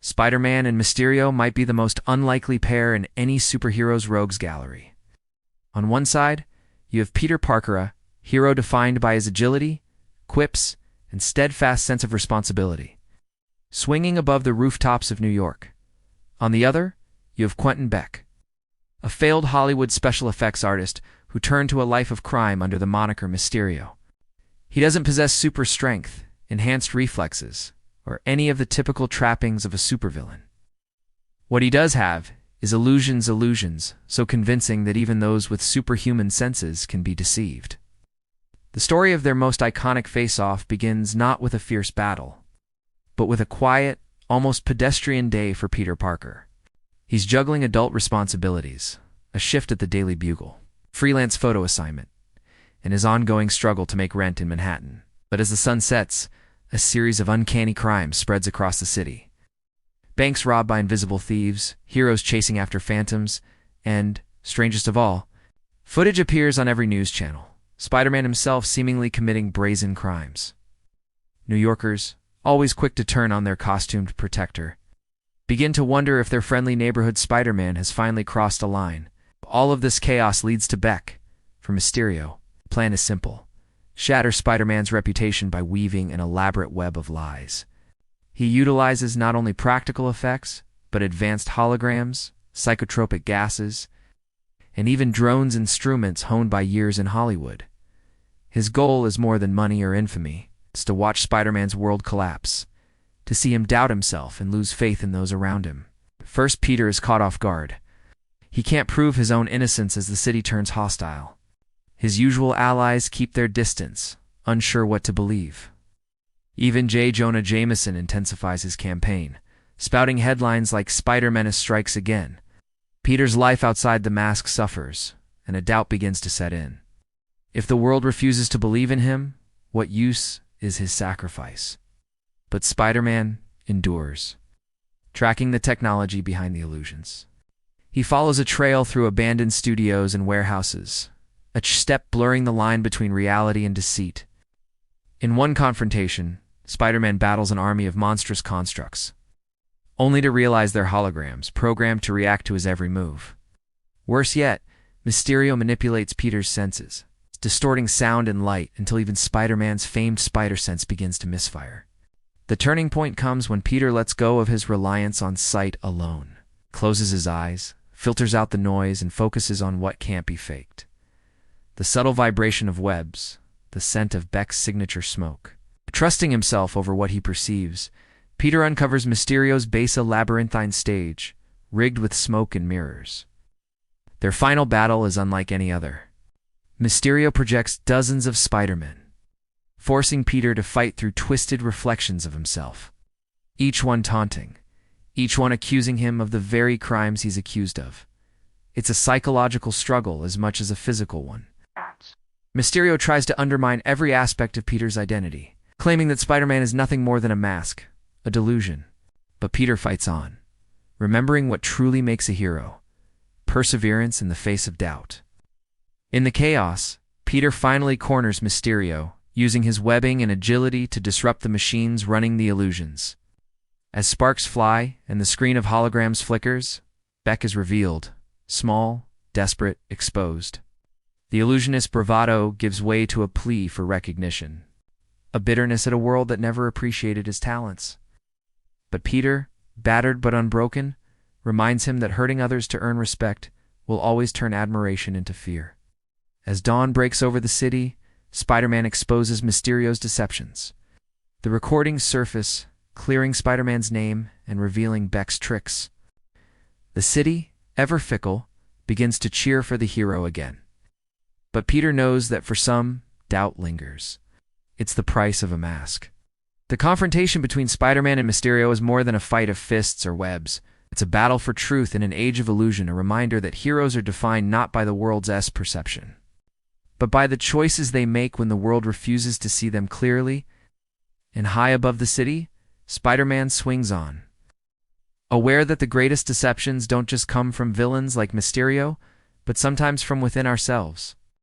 Spider-Man and Mysterio might be the most unlikely pair in any superhero's rogues gallery. On one side, you have Peter Parker, a hero defined by his agility, quips, and steadfast sense of responsibility, swinging above the rooftops of New York. On the other, you have Quentin Beck, a failed Hollywood special effects artist who turned to a life of crime under the moniker Mysterio. He doesn't possess super strength, enhanced reflexes, or any of the typical trappings of a supervillain. What he does have is illusions so convincing that even those with superhuman senses can be deceived. The story of their most iconic face-off begins not with a fierce battle, but with a quiet, almost pedestrian day for Peter Parker. He's juggling adult responsibilities, a shift at the Daily Bugle, freelance photo assignment, and his ongoing struggle to make rent in Manhattan. But as the sun sets, a series of uncanny crimes spreads across the city. Banks robbed by invisible thieves, heroes chasing after phantoms, and, strangest of all, footage appears on every news channel, Spider-Man himself seemingly committing brazen crimes. New Yorkers, always quick to turn on their costumed protector, begin to wonder if their friendly neighborhood Spider-Man has finally crossed a line. All of this chaos leads to Beck. For Mysterio, the plan is simple: shatter Spider-Man's reputation by weaving an elaborate web of lies. He utilizes not only practical effects, but advanced holograms, psychotropic gases, and even drones instruments honed by years in Hollywood. His goal is more than money or infamy. It's to watch Spider-Man's world collapse, to see him doubt himself and lose faith in those around him. First, Peter is caught off guard. He can't prove his own innocence as the city turns hostile. His usual allies keep their distance, unsure what to believe. Even J. Jonah Jameson intensifies his campaign, spouting headlines like "Spider-Man strikes again." Peter's life outside the mask suffers, and a doubt begins to set in. If the world refuses to believe in him, what use is his sacrifice? But Spider-Man endures, tracking the technology behind the illusions. He follows a trail through abandoned studios and warehouses, each step blurring the line between reality and deceit. In one confrontation, Spider-Man battles an army of monstrous constructs, only to realize they're holograms, programmed to react to his every move. Worse yet, Mysterio manipulates Peter's senses, distorting sound and light until even Spider-Man's famed spider sense begins to misfire. The turning point comes when Peter lets go of his reliance on sight alone, closes his eyes, filters out the noise, and focuses on what can't be faked. The subtle vibration of webs, the scent of Beck's signature smoke. Trusting himself over what he perceives, Peter uncovers Mysterio's base labyrinthine stage, rigged with smoke and mirrors. Their final battle is unlike any other. Mysterio projects dozens of Spider-Men, forcing Peter to fight through twisted reflections of himself, each one taunting, each one accusing him of the very crimes he's accused of. It's a psychological struggle as much as a physical one. Mysterio tries to undermine every aspect of Peter's identity, claiming that Spider-Man is nothing more than a mask, a delusion. But Peter fights on, remembering what truly makes a hero: perseverance in the face of doubt. In the chaos, Peter finally corners Mysterio, using his webbing and agility to disrupt the machines running the illusions. As sparks fly and the screen of holograms flickers, Beck is revealed, small, desperate, exposed. The illusionist's bravado gives way to a plea for recognition, a bitterness at a world that never appreciated his talents. But Peter, battered but unbroken, reminds him that hurting others to earn respect will always turn admiration into fear. As dawn breaks over the city, Spider-Man exposes Mysterio's deceptions. The recordings surface, clearing Spider-Man's name and revealing Beck's tricks. The city, ever fickle, begins to cheer for the hero again. But Peter knows that for some, doubt lingers. It's the price of a mask. The confrontation between Spider-Man and Mysterio is more than a fight of fists or webs. It's a battle for truth in an age of illusion, a reminder that heroes are defined not by the world's perception, but by the choices they make when the world refuses to see them clearly. And high above the city, Spider-Man swings on, aware that the greatest deceptions don't just come from villains like Mysterio, but sometimes from within ourselves.